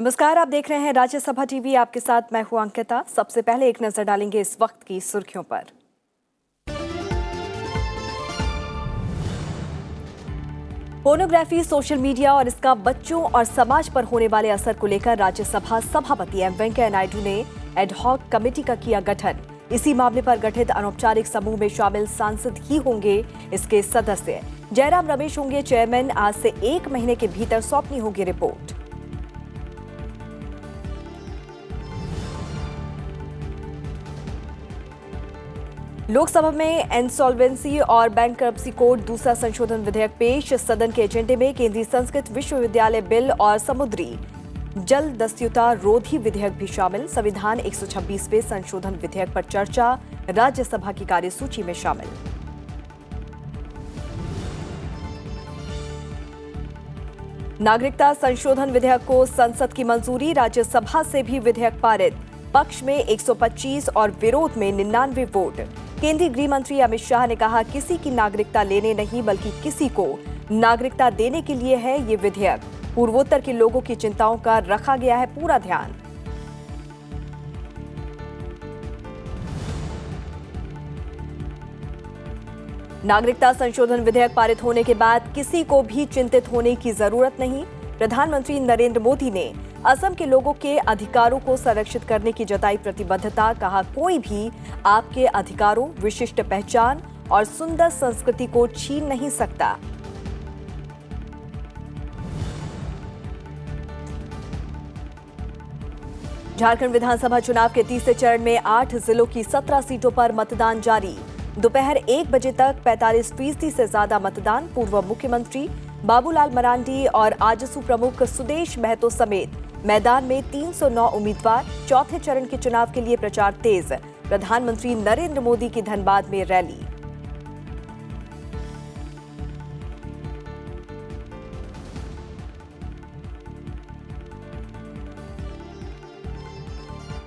नमस्कार, आप देख रहे हैं राज्यसभा टीवी। आपके साथ मैं हूं अंकिता। सबसे पहले एक नजर डालेंगे इस वक्त की सुर्खियों पर। पोर्नोग्राफी, सोशल मीडिया और इसका बच्चों और समाज पर होने वाले असर को लेकर राज्यसभा सभापति एम वेंकैया नायडू ने एडहॉक कमेटी का किया गठन। इसी मामले पर गठित अनौपचारिक समूह में शामिल सांसद ही होंगे इसके सदस्य। जयराम रमेश होंगे चेयरमैन। आज से 1 महीने के भीतर सौंपनी होगी रिपोर्ट। लोकसभा में इंसॉल्वेंसी और बैंकरप्सी कोड दूसरा संशोधन विधेयक पेश। सदन के एजेंडे में केंद्रीय संस्कृत विश्वविद्यालय बिल और समुद्री जल दस्युता रोधी विधेयक भी शामिल। संविधान 126वें संशोधन विधेयक पर चर्चा राज्यसभा की कार्यसूची में शामिल। नागरिकता संशोधन विधेयक को संसद की मंजूरी। राज्यसभा से भी विधेयक पारित। पक्ष में 125 और विरोध में 99 वोट। केंद्रीय गृह मंत्री अमित शाह ने कहा, किसी की नागरिकता लेने नहीं बल्कि किसी को नागरिकता देने के लिए है ये विधेयक। पूर्वोत्तर के लोगों की चिंताओं का रखा गया है पूरा ध्यान। नागरिकता संशोधन विधेयक पारित होने के बाद किसी को भी चिंतित होने की जरूरत नहीं। प्रधानमंत्री नरेंद्र मोदी ने असम के लोगों के अधिकारों को संरक्षित करने की जताई प्रतिबद्धता। कहा, कोई भी आपके अधिकारों, विशिष्ट पहचान और सुंदर संस्कृति को छीन नहीं सकता। झारखंड विधानसभा चुनाव के तीसरे चरण में 8 जिलों की 17 सीटों पर मतदान जारी। दोपहर 1 बजे तक 45% से ज्यादा मतदान। पूर्व मुख्यमंत्री बाबूलाल मरांडी और आजसू प्रमुख सुदेश महतो समेत मैदान में 309 उम्मीदवार। चौथे चरण के चुनाव के लिए प्रचार तेज। प्रधानमंत्री नरेंद्र मोदी की धनबाद में रैली।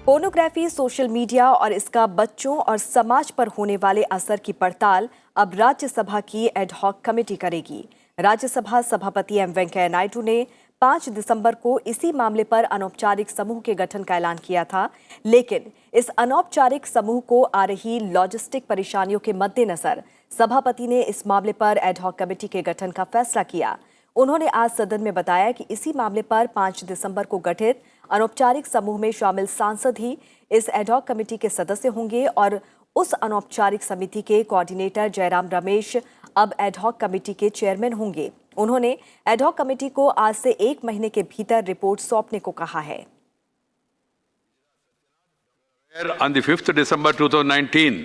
पोर्नोग्राफी, सोशल मीडिया और इसका बच्चों और समाज पर होने वाले असर की पड़ताल अब राज्यसभा की एडहॉक कमेटी करेगी। राज्यसभा सभापति एम वेंकैया नायडू ने 5 दिसंबर को इसी मामले पर अनौपचारिक समूह के गठन का ऐलान किया था, लेकिन इस अनौपचारिक समूह को आ रही लॉजिस्टिक परेशानियों के मद्देनजर सभापति ने इस मामले पर एडहॉक कमेटी के गठन का फैसला किया। उन्होंने आज सदन में बताया कि इसी मामले पर 5 दिसंबर को गठित अनौपचारिक समूह में शामिल सांसद ही इस एडहॉक कमेटी के सदस्य होंगे और उस अनौपचारिक समिति के कोऑर्डिनेटर जयराम रमेश अब एडहॉक कमेटी के चेयरमैन होंगे। उन्होंने एडहॉक कमेटी को आज से 1 महीने के भीतर रिपोर्ट सौंपने को कहा है। On the 5th December 2019,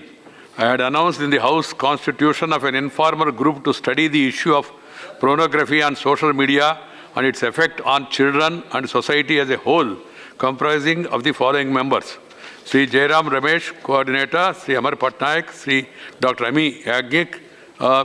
I had announced in the House constitution of an informal group to study the issue of pornography on social media and its effect on children and society as a whole, comprising of the following members: Sri Jairam Ramesh, Coordinator; Sri Amar Patnaik; Sri Dr. Ami Yagnik;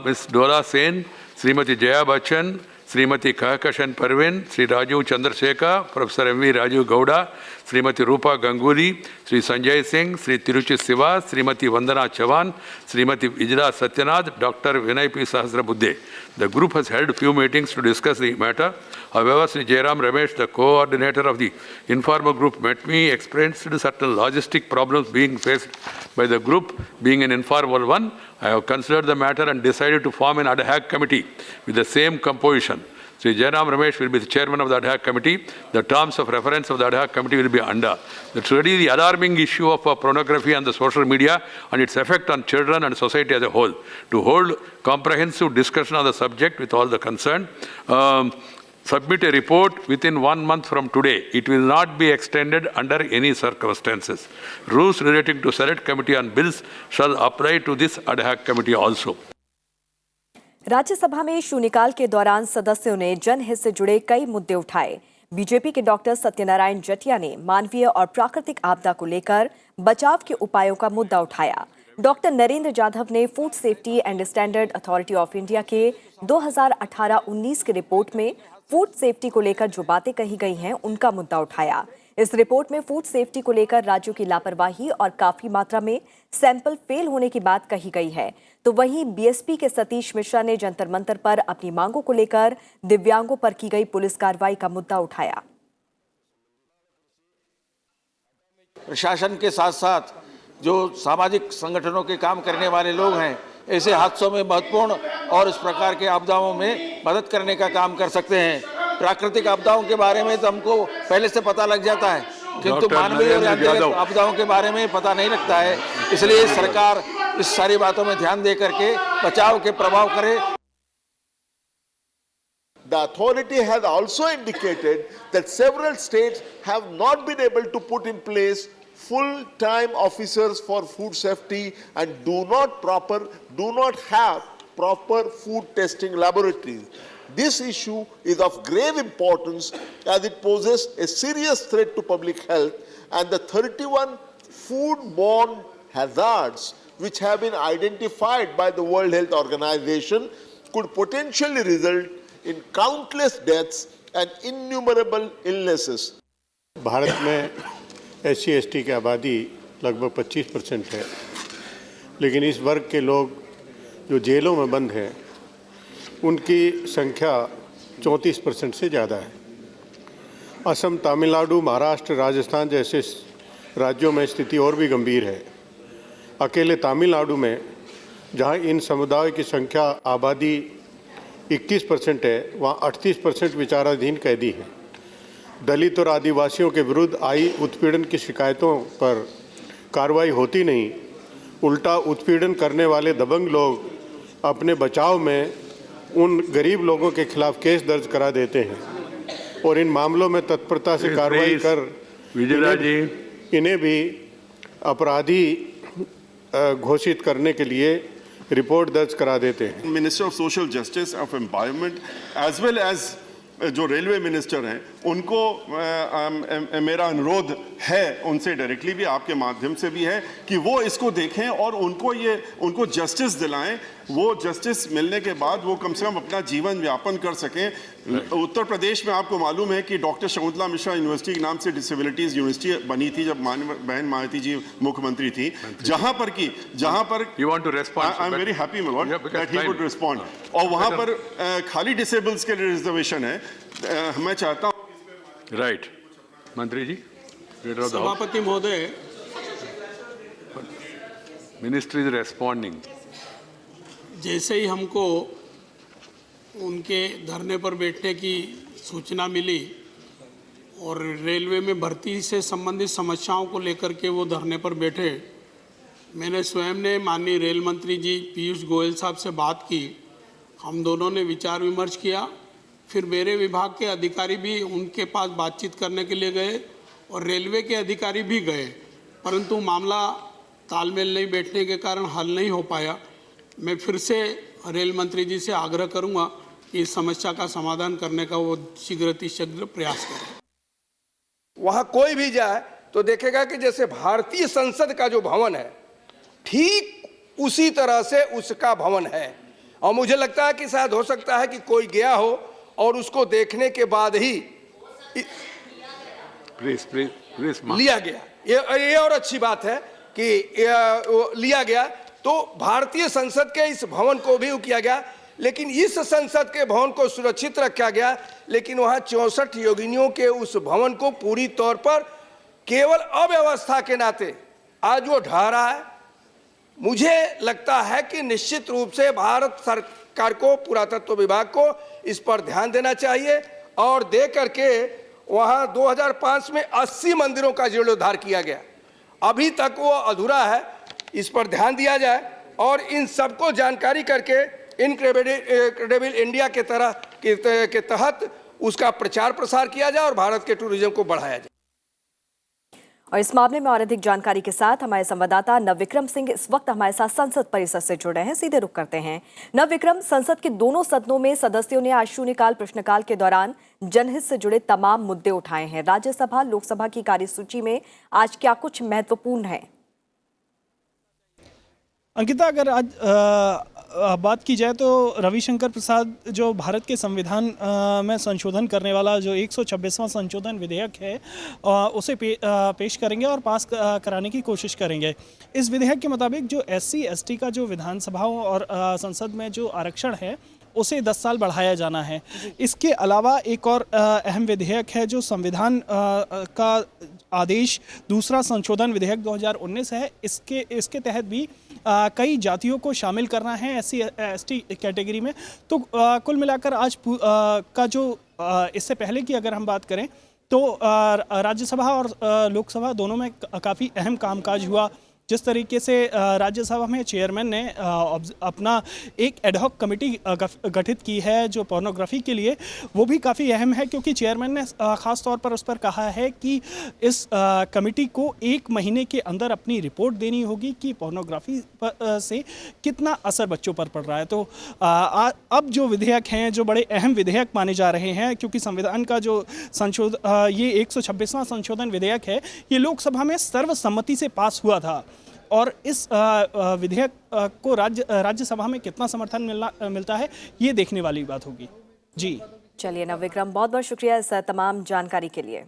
Ms. Dora Sen; Srimati Jaya Bachchan; Srimati Kahkashan Parvin; Sri Raju Chandrasekhar; Professor M.V. Raju Gowda; Srimati Rupa Ganguly; Sri Sanjay Singh; Sri Tiruchi Siva; Srimati Vandana Chavan; Srimati Vijla Satyanath; Dr. Vinay P. Sahasrabudhe. The group has held few meetings to discuss the matter. However, Sri Jairam Ramesh, the coordinator of the informal group, met me, explained certain logistic problems being faced by the group, being an informal one. I have considered the matter and decided to form an ad hoc committee with the same composition. Sri Jairam Ramesh will be the chairman of the ad hoc committee. The terms of reference of the ad hoc committee will be under. Let's study the alarming issue of pornography and the social media and its effect on children and society as a whole. To hold comprehensive discussion on the subject with all the concerned. Submit a report within 1 month from today. It will not be extended under any circumstances. Rules relating to select committee on bills shall apply to this ad hoc committee also. Rajya Sabha में शून्यकाल के दौरान सदस्यों ने जनहित से जुड़े कई मुद्दे उठाए। बीजेपी के डॉक्टर सत्यनारायण जटिया ने मानवीय और प्राकृतिक आपदा को लेकर बचाव के उपायों का मुद्दा उठाया। डॉक्टर नरेंद्र जाधव ने food safety and standard authority of India के 2018-19 की रिपोर्ट में फूड सेफ्टी को लेकर जो बातें कही गई हैं उनका मुद्दा उठाया। इस रिपोर्ट में फूड सेफ्टी को लेकर राज्यों की लापरवाही और काफी मात्रा में सैंपल फेल होने की बात कही गई है। तो वहीं बीएसपी के सतीश मिश्रा ने जंतर मंतर पर अपनी मांगों को लेकर दिव्यांगों पर की गई पुलिस कार्रवाई का मुद्दा उठाया। प्रशासन के साथ साथ जो सामाजिक संगठनों के काम करने वाले लोग हैं, ऐसे हादसों में महत्वपूर्ण और इस प्रकार के आपदाओं में मदद करने का काम कर सकते हैं। प्राकृतिक आपदाओं के बारे में तो हमको पहले से पता लग जाता है, किंतु मानवीय और यांत्रिक आपदाओं के बारे में पता नहीं लगता है। इसलिए सरकार इस सारी बातों में ध्यान दे करके बचाव के प्रभाव करे। The authority has also indicated that several states have not been able to put in place full-time officers for food safety and do not have proper food testing laboratories. This issue is of grave importance as it poses a serious threat to public health, and the 31 food-borne hazards which have been identified by the World Health Organization could potentially result in countless deaths and innumerable illnesses. Bharat में SC/ST की आबादी लगभग 25% है, लेकिन इस वर्ग के लोग जो जेलों में बंद हैं उनकी संख्या 34% से ज़्यादा है। असम, तमिलनाडु, महाराष्ट्र, राजस्थान जैसे राज्यों में स्थिति और भी गंभीर है। अकेले तमिलनाडु में जहां इन समुदायों की संख्या आबादी 21% है, वहाँ 38% विचाराधीन कैदी हैं। दलित और आदिवासियों के विरुद्ध आई उत्पीड़न की शिकायतों पर कार्रवाई होती नहीं, उल्टा उत्पीड़न करने वाले दबंग लोग अपने बचाव में उन गरीब लोगों के खिलाफ केस दर्ज करा देते हैं और इन मामलों में तत्परता से कार्रवाई कर इन्हें भी अपराधी घोषित करने के लिए रिपोर्ट दर्ज करा देते हैं। Minister of social justice of empowerment as well as जो रेलवे मिनिस्टर हैं उनको मेरा अनुरोध है, उनसे डायरेक्टली भी आपके माध्यम से भी है कि वो इसको देखें और उनको जस्टिस दिलाएं। वो जस्टिस मिलने के बाद वो कम से कम अपना जीवन व्यापन कर सकें। उत्तर प्रदेश में आपको मालूम है कि डॉक्टर शकुंतला मिश्रा यूनिवर्सिटी के नाम से डिसेबिलिटीज यूनिवर्सिटी बनी थी जब बहन मायावती जी मुख्यमंत्री थी, जहां पर I am very happy that he would respond. और वहां पर खाली डिसेबल्स के लिए रिजर्वेशन है। मैं चाहता हूं राइट मंत्री जी, सभापति महोदय, मिनिस्ट्री इज रेस्पॉन्डिंग। जैसे ही हमको उनके धरने पर बैठने की सूचना मिली और रेलवे में भर्ती से संबंधित समस्याओं को लेकर के वो धरने पर बैठे, मैंने स्वयं ने माननीय रेल मंत्री जी पीयूष गोयल साहब से बात की। हम दोनों ने विचार विमर्श किया। फिर मेरे विभाग के अधिकारी भी उनके पास बातचीत करने के लिए गए और रेलवे के अधिकारी भी गए, परंतु मामला तालमेल नहीं बैठने के कारण हल नहीं हो पाया। मैं फिर से रेल मंत्री जी से आग्रह करूंगा कि इस समस्या का समाधान करने का वो शीघ्र प्रयास करें। वहाँ कोई भी जाए तो देखेगा कि जैसे भारतीय संसद का जो भवन है ठीक उसी तरह से उसका भवन है। और मुझे लगता है कि शायद हो सकता है कि कोई गया हो और उसको देखने के बाद ही लिया गया। ये और अच्छी बात है कि लिया गया। तो भारतीय संसद के इस भवन को भी किया गया, लेकिन इस संसद के भवन को सुरक्षित रखा गया, लेकिन वहाँ 64 योगिनियों के उस भवन को पूरी तौर पर केवल अव्यवस्था के नाते आज वो ढह रहा है। मुझे लगता है कि निश्चित रूप से भारत सरकार को, पुरातत्व विभाग को इस पर ध्यान देना चाहिए और दे करके वहाँ 2005 में 80 मंदिरों का जीर्णोद्धार किया गया, अभी तक वो अधूरा है। इस पर ध्यान दिया जाए और इन सबको जानकारी करके इनक्रेडिबल इंडिया के तहत उसका प्रचार प्रसार किया जाए और भारत के टूरिज्म को बढ़ाया जाए। और इस मामले में और अधिक जानकारी के साथ हमारे संवाददाता नवविक्रम सिंह इस वक्त हमारे साथ संसद परिसर से जुड़े हैं। सीधे रुख करते हैं। नवविक्रम, संसद के दोनों सदनों में सदस्यों ने आज शून्यकाल प्रश्नकाल के दौरान जनहित से जुड़े तमाम मुद्दे उठाए हैं। राज्यसभा लोकसभा की कार्यसूची में आज क्या कुछ महत्वपूर्ण है? अंकिता, अगर आज बात की जाए तो रविशंकर प्रसाद जो भारत के संविधान में संशोधन करने वाला जो 126वां संशोधन विधेयक है उसे पेश करेंगे और पास कराने की कोशिश करेंगे। इस विधेयक के मुताबिक जो SC/ST का जो विधानसभाओं और संसद में जो आरक्षण है उसे 10 साल बढ़ाया जाना है। इसके अलावा एक और अहम विधेयक है जो संविधान का आदेश दूसरा संशोधन विधेयक 2019 है। इसके तहत भी कई जातियों को शामिल करना है SC ST कैटेगरी में। तो कुल मिलाकर आज का जो इससे पहले की अगर हम बात करें तो राज्यसभा और लोकसभा दोनों में काफ़ी अहम कामकाज हुआ। जिस तरीके से राज्यसभा में चेयरमैन ने अपना एक एडहॉक कमेटी गठित की है जो पोर्नोग्राफी के लिए, वो भी काफ़ी अहम है क्योंकि चेयरमैन ने ख़ास तौर पर उस पर कहा है कि इस कमेटी को 1 महीने के अंदर अपनी रिपोर्ट देनी होगी कि पोर्नोग्राफी से कितना असर बच्चों पर पड़ रहा है। तो अब जो विधेयक हैं जो बड़े अहम विधेयक माने जा रहे हैं क्योंकि संविधान का जो ये 126वां संशोधन विधेयक है ये लोकसभा में सर्वसम्मति से पास हुआ था और इस विधेयक को राज्यसभा में कितना समर्थन मिलता है ये देखने वाली बात होगी। जी चलिए नवविक्रम, बहुत बहुत शुक्रिया इस तमाम जानकारी के लिए।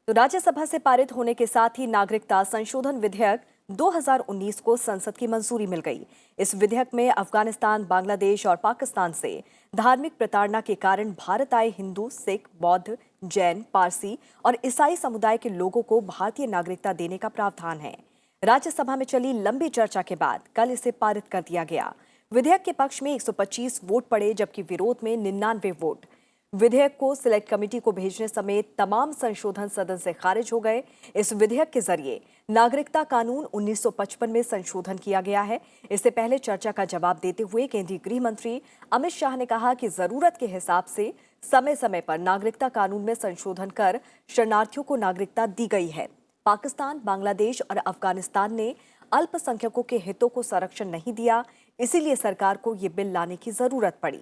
तो राज्यसभा से पारित होने के साथ ही नागरिकता संशोधन विधेयक 2019 को संसद की मंजूरी मिल गई। इस विधेयक में अफगानिस्तान, बांग्लादेश और पाकिस्तान से धार्मिक प्रताड़ना के कारण भारत आए हिंदू, सिख, बौद्ध, जैन, पारसी और ईसाई समुदाय के लोगों को भारतीय नागरिकता देने का प्रावधान है। राज्यसभा में चली लंबी चर्चा के बाद कल इसे पारित कर दिया गया। विधेयक के पक्ष में 125 वोट पड़े जबकि विरोध में 99 वोट। विधेयक को सिलेक्ट कमेटी को भेजने समेत तमाम संशोधन सदन से खारिज हो गए। इस विधेयक के जरिए नागरिकता कानून 1955 में संशोधन किया गया है। इससे पहले चर्चा का जवाब देते हुए केंद्रीय गृह मंत्री अमित शाह ने कहा कि जरूरत के हिसाब से समय समय पर नागरिकता कानून में संशोधन कर शरणार्थियों को नागरिकता दी गई है। पाकिस्तान, बांग्लादेश और अफगानिस्तान ने अल्पसंख्यकों के हितों को संरक्षण नहीं दिया, इसीलिए सरकार को ये बिल लाने की जरूरत पड़ी।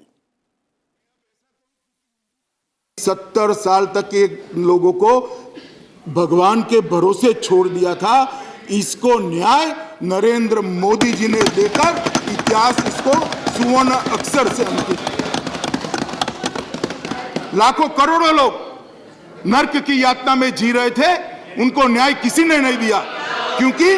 70 साल तक के लोगों को भगवान के भरोसे छोड़ दिया था। इसको न्याय नरेंद्र मोदी जी ने देकर इतिहास इसको सुवर्ण अक्षर से अंकित। लाखों करोड़ों लोग नर्क की यातना में जी रहे थे, उनको न्याय किसी ने नहीं दिया क्योंकि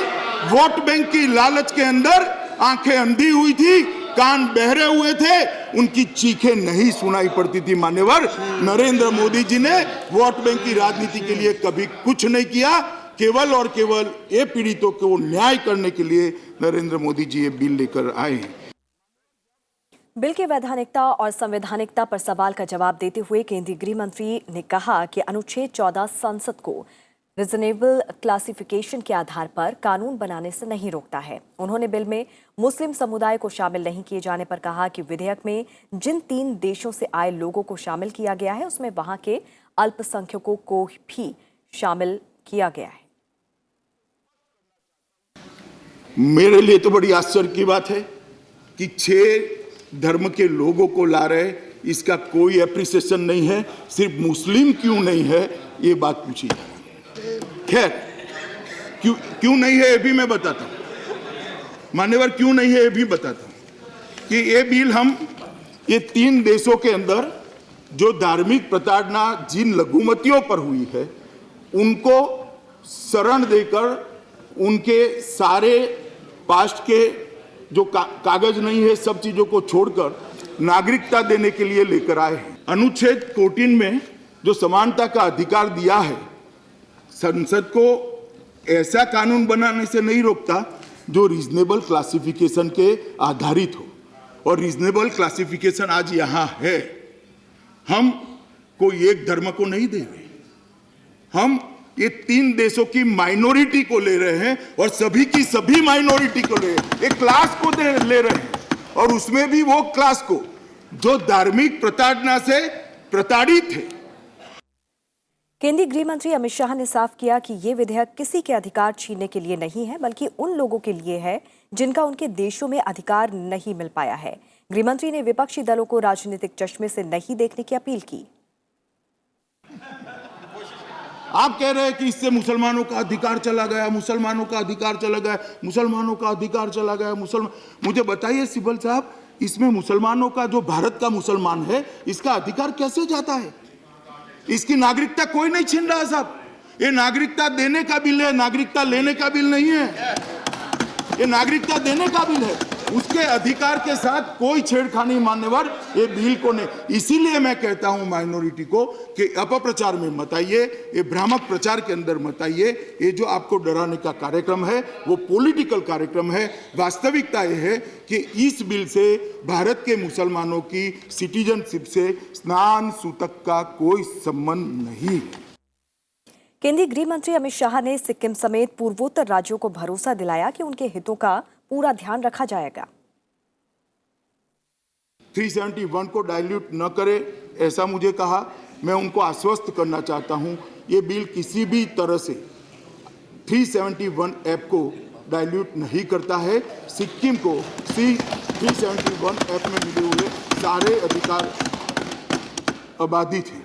वोट बैंक की लालच के अंदर आंखें अंधी हुई थी, कान बहरे हुए थे, उनकी चीखें नहीं सुनाई पड़ती थी। मान्यवर नरेंद्र मोदी जी ने वोट बैंक की राजनीति के लिए कभी कुछ नहीं किया, केवल और केवल ये पीड़ितों को न्याय करने के लिए नरेंद्र मोदी जी ये बिल लेकर आए हैं। बिल की वैधानिकता और संवैधानिकता पर सवाल का जवाब देते हुए केंद्रीय गृह मंत्री ने कहा कि अनुच्छेद 14 संसद को रीजनेबल क्लासिफिकेशन के आधार पर कानून बनाने से नहीं रोकता है। उन्होंने बिल में मुस्लिम समुदाय को शामिल नहीं किए जाने पर कहा कि विधेयक में जिन 3 देशों से आए लोगों को शामिल किया गया है उसमें वहां के अल्पसंख्यकों को भी शामिल किया गया है। मेरे लिए तो बड़ी आश्चर्य की बात है कि 6 धर्म के लोगों को ला रहे, इसका कोई एप्रिसिएशन नहीं है। सिर्फ मुस्लिम क्यों नहीं है ये बात पूछी। खैर क्यों नहीं है ये भी मैं बताता हूं। मान्यवर क्यों नहीं है ये भी बताता हूं कि ये बिल हम ये 3 देशों के अंदर जो धार्मिक प्रताड़ना जिन लघुमतियों पर हुई है उनको शरण देकर उनके सारे पास्ट के जो कागज नहीं है सब चीजों को छोड़कर नागरिकता देने के लिए लेकर आए हैं। अनुच्छेद 14 में जो समानता का अधिकार दिया है, संसद को ऐसा कानून बनाने से नहीं रोकता जो रीजनेबल क्लासिफिकेशन के आधारित हो, और रीजनेबल क्लासिफिकेशन आज यहां है। हम कोई एक धर्म को नहीं दे रहे, हम ये 3 देशों की माइनॉरिटी को ले रहे हैं और सभी की सभी माइनॉरिटी को ले रहे हैं, एक क्लास को ले रहे हैं, और उसमें भी वो क्लास को जो धार्मिक प्रताड़ना से प्रताड़ित है। केंद्रीय गृह मंत्री अमित शाह ने साफ किया कि ये विधेयक किसी के अधिकार छीनने के लिए नहीं है, बल्कि उन लोगों के लिए है जिनका उनके देशों में अधिकार नहीं मिल पाया है। गृह मंत्री ने विपक्षी दलों को राजनीतिक चश्मे से नहीं देखने की अपील की। आप कह रहे हैं कि इससे मुसलमानों का अधिकार चला गया, मुसलमानों का अधिकार चला गया, मुसलमानों का अधिकार चला गया। मुझे बताइए सिब्बल साहब, इसमें मुसलमानों का जो भारत का मुसलमान है इसका अधिकार कैसे जाता है? इसकी नागरिकता कोई नहीं छीन रहा साहब। ये नागरिकता देने का बिल है, नागरिकता लेने का बिल नहीं है। ये नागरिकता देने का बिल है। उसके अधिकार के साथ कोई छेड़खानी मान्यवर ये बिल को नहीं। इसीलिए मैं कहता हूं माइनॉरिटी को कि अपप्रचार में मत आइए, ये भ्रामक प्रचार के अंदर मत आइए। ये जो आपको डराने का कार्यक्रम है वो पॉलिटिकल कार्यक्रम है। वास्तविकता ये है कि इस बिल से भारत के मुसलमानों की सिटीजनशिप से स्नान सूतक का कोई संबंध नहीं। केंद्रीय गृह मंत्री अमित शाह ने सिक्किम समेत पूर्वोत्तर राज्यों को भरोसा दिलाया कि उनके हितों का पूरा ध्यान रखा जाएगा। 371 को डाइल्यूट न करे ऐसा मुझे कहा। मैं उनको आश्वस्त करना चाहता हूं, ये बिल किसी भी तरह से 371 ऐप को डाइल्यूट नहीं करता है। सिक्किम को 371 ऐप में मिले हुए सारे अधिकार अबाधित हैं।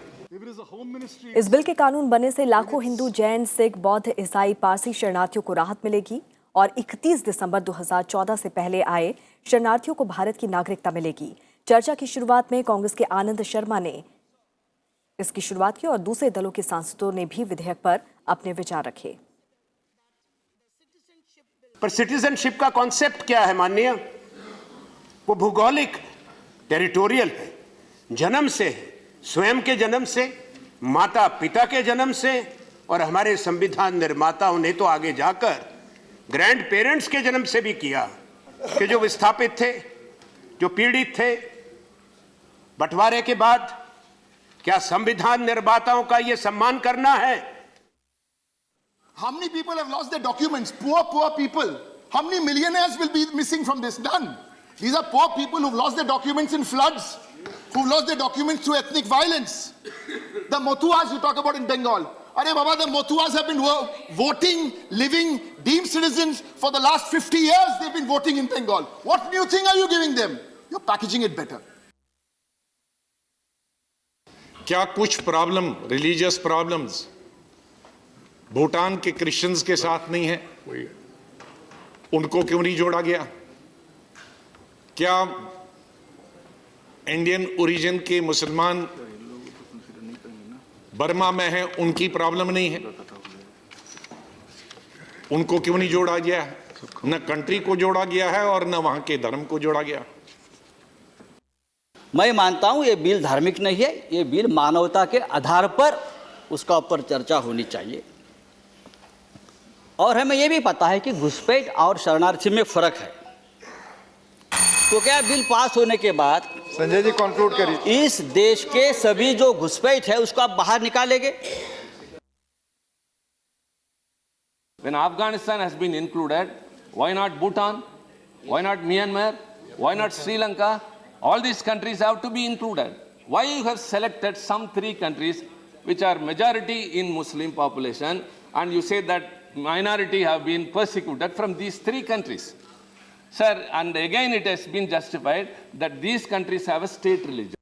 इस बिल के कानून बनने से लाखों हिंदू, जैन, सिख, बौद्ध, ईसाई, पारसी शरणार्थियों को राहत मिलेगी और 31 दिसंबर 2014 से पहले आए शरणार्थियों को भारत की नागरिकता मिलेगी। चर्चा की शुरुआत में कांग्रेस के आनंद शर्मा ने इसकी शुरुआत की और दूसरे दलों के सांसदों ने भी विधेयक पर अपने विचार रखे। पर सिटीजनशिप का कॉन्सेप्ट क्या है माननीय? वो भौगोलिक, टेरिटोरियल है, जन्म से है, स्वयं के जन्म से, माता पिता के जन्म से, और हमारे संविधान निर्माताओं ने तो आगे जाकर ग्रैंड पेरेंट्स के जन्म से भी किया कि जो विस्थापित थे, जो पीड़ित थे, बंटवारे के बाद क्या संविधान निर्माताओं का यह सम्मान करना है? How many people have lost their documents? Poor people. How many millionaires will be missing from this? None. These are poor people who've lost their documents in floods, who've lost their documents through ethnic violence. The Motuas you talk about in Bengal. Arey Baba, the Motuas have been voting, living, deemed citizens for the last 50 years. They've been voting in Bengal. What new thing are you giving them? You're packaging it better. क्या कुछ problem, religious problems Bhutan के Christians के साथ नहीं है? उनको क्यों नहीं जोड़ा गया? क्या इंडियन ओरिजिन के मुसलमान बर्मा में हैं, उनकी प्रॉब्लम नहीं है? उनको क्यों नहीं जोड़ा गया? न कंट्री को जोड़ा गया है और न वहां के धर्म को जोड़ा गया। मैं मानता हूं ये बिल धार्मिक नहीं है, ये बिल मानवता के आधार पर उसका ऊपर चर्चा होनी चाहिए। और हमें ये भी पता है कि घुसपैठ और शरणार्थी में फर्क है। तो क्या बिल पास होने के बाद संजय जी कंक्लूड करिए, इस देश के सभी जो घुसपैठ है उसको आप बाहर निकालेंगे? When Afghanistan has been included, why not Bhutan? Why not Myanmar? Why not Sri Lanka? All these countries have to be included. Why you have selected some 3 countries which are majority in Muslim population, and you say that minority have been persecuted from these 3 countries? Sir, and again it has been justified that these countries have a state religion.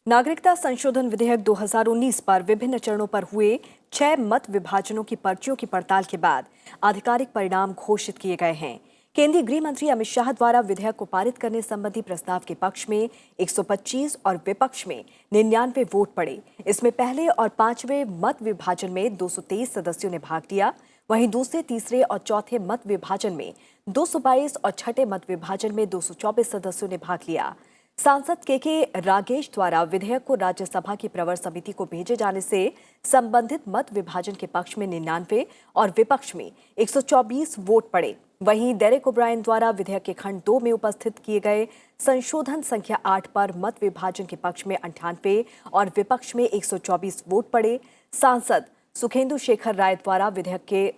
नागरिकता संशोधन विधेयक 2019 पर विभिन्न चरणों पर हुए 6 मत विभाजनों की पर्चियों की पड़ताल के बाद आधिकारिक परिणाम घोषित किए गए हैं। केंद्रीय गृह मंत्री अमित शाह द्वारा विधेयक को पारित करने संबंधी प्रस्ताव के पक्ष में 125 और विपक्ष में 99 वोट पड़े। इसमें पहले और 5वें मत विभाजन में 223 सदस्यों ने भाग लिया। वहीं दूसरे, तीसरे और चौथे मत विभाजन में 222 और छठे मत विभाजन में 224 सदस्यों ने भाग लिया। सांसद के रागेश द्वारा विधेयक को राज्यसभा की प्रवर समिति को भेजे जाने से संबंधित मत विभाजन के पक्ष में 99 और विपक्ष में 124 वोट पड़े। वहीं डेरेक ओब्रायन द्वारा विधेयक के खंड 2 में उपस्थित किए गए संशोधन संख्या 8 पर मत विभाजन के पक्ष में 98 और विपक्ष में 124 वोट पड़े। सांसद सुखेंदु शेखर राय द्वारा विधेयक के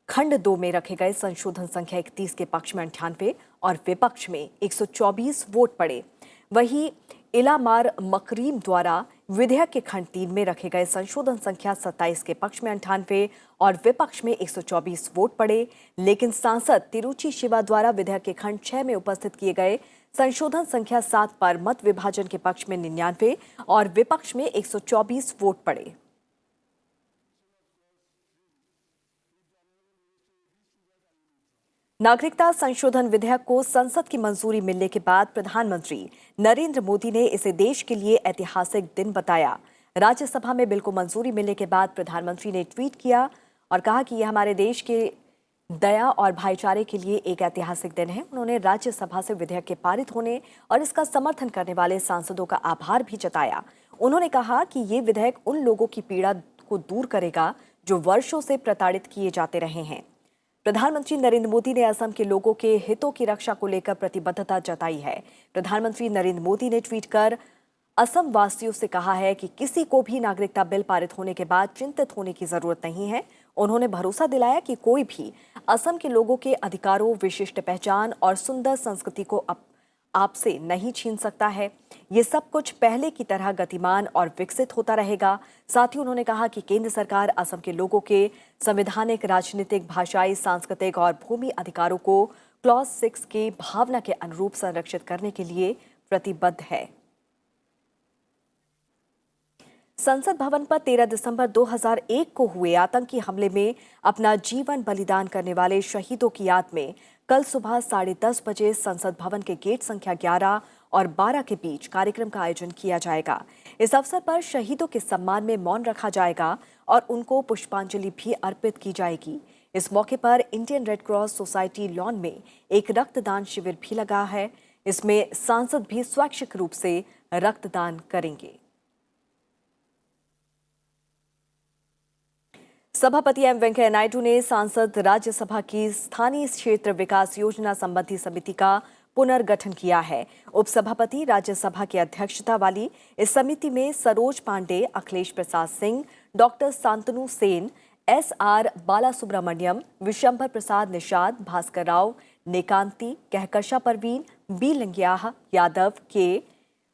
खंड 2 में रखे गए संशोधन संख्या 31 के पक्ष में 98 और विपक्ष में 124 वोट पड़े। वहीं इलामार मकरीम द्वारा विधेयक के खंड 3 में रखे गए संशोधन संख्या 27 के पक्ष में 98 और विपक्ष में 124 वोट पड़े। लेकिन सांसद तिरुचि शिवा द्वारा विधेयक के खंड 6 में उपस्थित किए गए संशोधन संख्या 7 पर मत विभाजन के पक्ष में 99 और विपक्ष में 124 वोट पड़े। नागरिकता संशोधन विधेयक को संसद की मंजूरी मिलने के बाद प्रधानमंत्री नरेंद्र मोदी ने इसे देश के लिए ऐतिहासिक दिन बताया। राज्यसभा में बिल को मंजूरी मिलने के बाद प्रधानमंत्री ने ट्वीट किया और कहा कि यह हमारे देश के दया और भाईचारे के लिए एक ऐतिहासिक दिन है। उन्होंने राज्यसभा से विधेयक के पारित होने और इसका समर्थन करने वाले सांसदों का आभार भी जताया। उन्होंने कहा कि ये विधेयक उन लोगों की पीड़ा को दूर करेगा जो वर्षों से प्रताड़ित किए जाते रहे हैं। प्रधानमंत्री नरेंद्र मोदी ने असम के लोगों के हितों की रक्षा को लेकर प्रतिबद्धता जताई है। प्रधानमंत्री नरेंद्र मोदी ने ट्वीट कर असम वासियों से कहा है कि किसी को भी नागरिकता बिल पारित होने के बाद चिंतित होने की जरूरत नहीं है। उन्होंने भरोसा दिलाया कि कोई भी असम के लोगों के अधिकारों, विशिष्ट पहचान और सुंदर संस्कृति को आपसे नहीं छीन सकता है। ये सब कुछ पहले की तरह गतिमान और विकसित होता रहेगा। साथ ही उन्होंने कहा कि केंद्र सरकार असम के लोगों के संवैधानिक, राजनीतिक, भाषाई, सांस्कृतिक और भूमि अधिकारों को क्लॉज 6 के भावना के अनुरूप संरक्षित करने के लिए प्रतिबद्ध है। संसद भवन पर 13 दिसंबर 2001 को हुए आतंकी हमले में अपना जीवन बलिदान करने वाले शहीदों की याद में कल सुबह 10:30 बजे संसद भवन के गेट संख्या 11 और 12 के बीच कार्यक्रम का आयोजन किया जाएगा। इस अवसर पर शहीदों के सम्मान में मौन रखा जाएगा और उनको पुष्पांजलि भी अर्पित की जाएगी। इस मौके पर Indian red cross society lawn में एक रक्तदान शिविर भी लगा है। इसमें सांसद भी स्वैच्छिक रूप से रक्तदान करेंगे। सभापति एम वेंकैया नायडू ने सांसद राज्यसभा की स्थानीय क्षेत्र विकास योजना संबंधी समिति का पुनर्गठन किया है। उपसभापति राज्यसभा की अध्यक्षता वाली इस समिति में Saroj Pandey, Akhilesh Prasad Singh, doctor Shantanu Sen, SR Balasubrahmanyam, Vishambhar Prasad Nishad, Bhaskar Rao नेकांती, Kahkasha Parveen, B लिंगियाह Yadav, के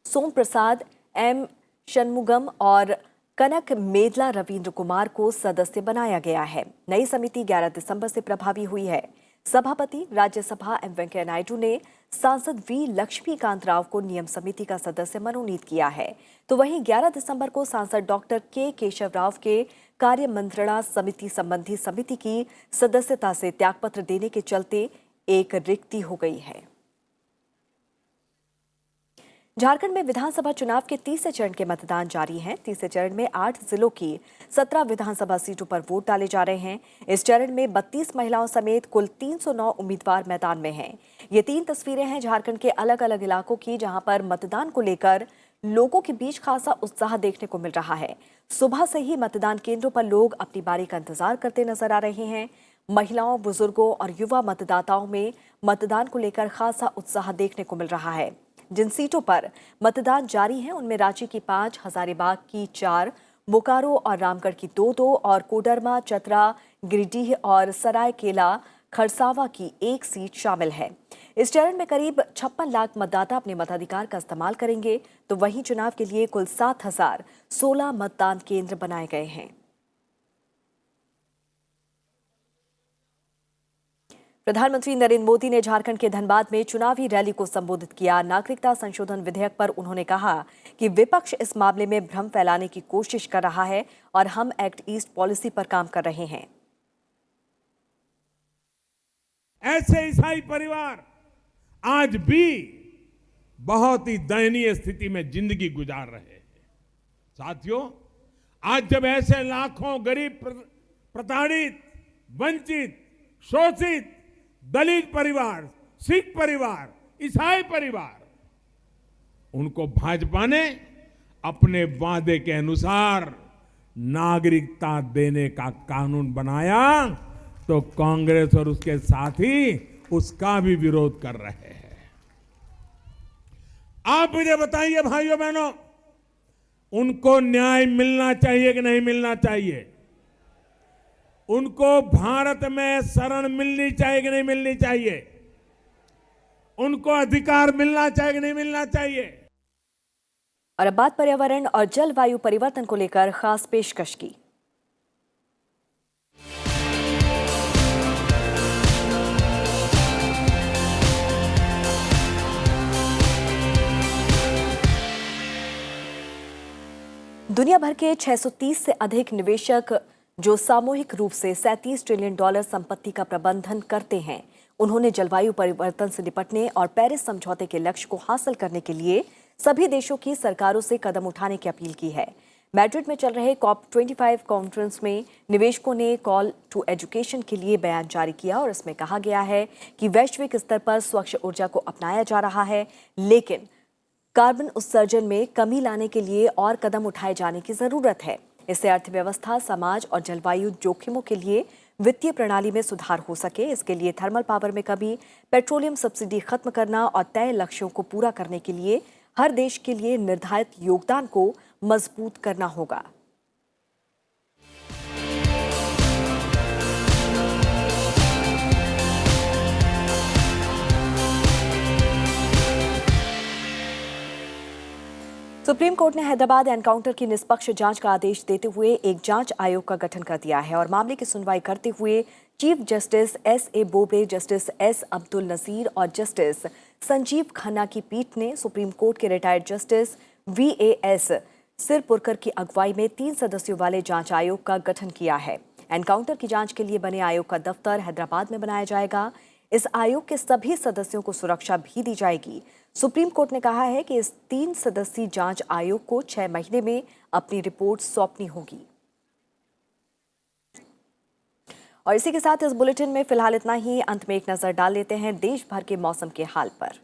सोम प्रसाद, M शनमुगम और कनक मेदला रविंद्र कुमार को सदस्य बनाया गया है। नई समिति 11 दिसंबर से प्रभावी हुई है। सभापति राज्यसभा एम वेंकैया नायडू ने सांसद V लक्ष्मीकांत राव को नियम समिति का सदस्य मनोनीत किया है। तो वहीं 11 दिसंबर को सांसद डॉक्टर K केशव राव के कार्य मंत्रणा समिति संबंधी समिति की सदस्यता से त्यागपत्र देने के चलते एक रिक्ति हो गई है। झारखंड में विधानसभा चुनाव के तीसरे चरण के मतदान जारी हैं। तीसरे चरण में 8 जिलों की 17 विधानसभा सीटों पर वोट डाले जा रहे हैं। इस चरण में 32 महिलाओं समेत कुल 309 उम्मीदवार मैदान में हैं। ये 3 तस्वीरें हैं झारखंड के अलग अलग इलाकों की, जहां पर मतदान को लेकर लोगों के बीच खासा उत्साह देखने को मिल रहा है। सुबह से ही मतदान केंद्रों पर लोग अपनी बारी का इंतजार करते नजर आ रहे हैं। महिलाओं, बुजुर्गों और युवा मतदाताओं में मतदान को लेकर खासा उत्साह देखने को मिल रहा है। जिन सीटों पर मतदान जारी है उनमें रांची की 5, हजारीबाग की 4, बोकारो और रामगढ़ की 2 और कोडरमा, चतरा, गिरिडीह और सरायकेला खरसावा की 1 सीट शामिल है। इस चरण में करीब 56 लाख मतदाता अपने मताधिकार का इस्तेमाल करेंगे। तो वहीं चुनाव के लिए कुल 7016 मतदान केंद्र बनाए गए हैं। प्रधानमंत्री नरेंद्र मोदी ने झारखंड के धनबाद में चुनावी रैली को संबोधित किया। नागरिकता संशोधन विधेयक पर उन्होंने कहा कि विपक्ष इस मामले में भ्रम फैलाने की कोशिश कर रहा है और हम एक्ट ईस्ट पॉलिसी पर काम कर रहे हैं। ऐसे ईसाई परिवार आज भी बहुत ही दयनीय स्थिति में जिंदगी गुजार रहे हैं। साथियों, आज जब ऐसे लाखों गरीब, प्रताड़ित, वंचित, शोषित दलित परिवार, सिख परिवार, ईसाई परिवार, उनको भाजपा ने अपने वादे के अनुसार नागरिकता देने का कानून बनाया, तो कांग्रेस और उसके साथी उसका भी विरोध कर रहे हैं। आप मुझे बताइए भाइयों बहनों, उनको न्याय मिलना चाहिए कि नहीं मिलना चाहिए? उनको भारत में शरण मिलनी चाहिए कि नहीं मिलनी चाहिए? उनको अधिकार मिलना चाहिए कि नहीं मिलना चाहिए? और अब बात पर्यावरण और जलवायु परिवर्तन को लेकर खास पेशकश की। दुनिया भर के 630 से अधिक निवेशक जो सामूहिक रूप से $37 ट्रिलियन संपत्ति का प्रबंधन करते हैं, उन्होंने जलवायु परिवर्तन से निपटने और पेरिस समझौते के लक्ष्य को हासिल करने के लिए सभी देशों की सरकारों से कदम उठाने की अपील की है। मैड्रिड में चल रहे COP25 कॉन्फ्रेंस में निवेशकों ने कॉल टू एजुकेशन के लिए बयान जारी किया और इसमें कहा गया है कि वैश्विक स्तर पर स्वच्छ ऊर्जा को अपनाया जा रहा है, लेकिन कार्बन उत्सर्जन में कमी लाने के लिए और कदम उठाए जाने की जरूरत है। इससे अर्थव्यवस्था, समाज और जलवायु जोखिमों के लिए वित्तीय प्रणाली में सुधार हो सके। इसके लिए थर्मल पावर में कमी, पेट्रोलियम सब्सिडी खत्म करना और तय लक्ष्यों को पूरा करने के लिए हर देश के लिए निर्धारित योगदान को मजबूत करना होगा। सुप्रीम कोर्ट ने हैदराबाद एनकाउंटर की निष्पक्ष जांच का आदेश देते हुए एक जांच आयोग का गठन कर दिया है और मामले की सुनवाई करते हुए chief justice S.A. Bobde, justice S. Abdul Nazeer और जस्टिस संजीव खन्ना की पीठ ने सुप्रीम कोर्ट के रिटायर्ड जस्टिस V.A.S. सिरपुरकर की अगुवाई में 3 सदस्यों वाले जांच आयोग का गठन किया है। एनकाउंटर की जांच के लिए बने आयोग का दफ्तर हैदराबाद में बनाया जाएगा। इस आयोग के सभी सदस्यों को सुरक्षा भी दी जाएगी। सुप्रीम कोर्ट ने कहा है कि इस 3 सदस्यीय जांच आयोग को 6 महीने में अपनी रिपोर्ट सौंपनी होगी। और इसी के साथ इस बुलेटिन में फिलहाल इतना ही। अंत में एक नजर डाल लेते हैं देश भर के मौसम के हाल पर।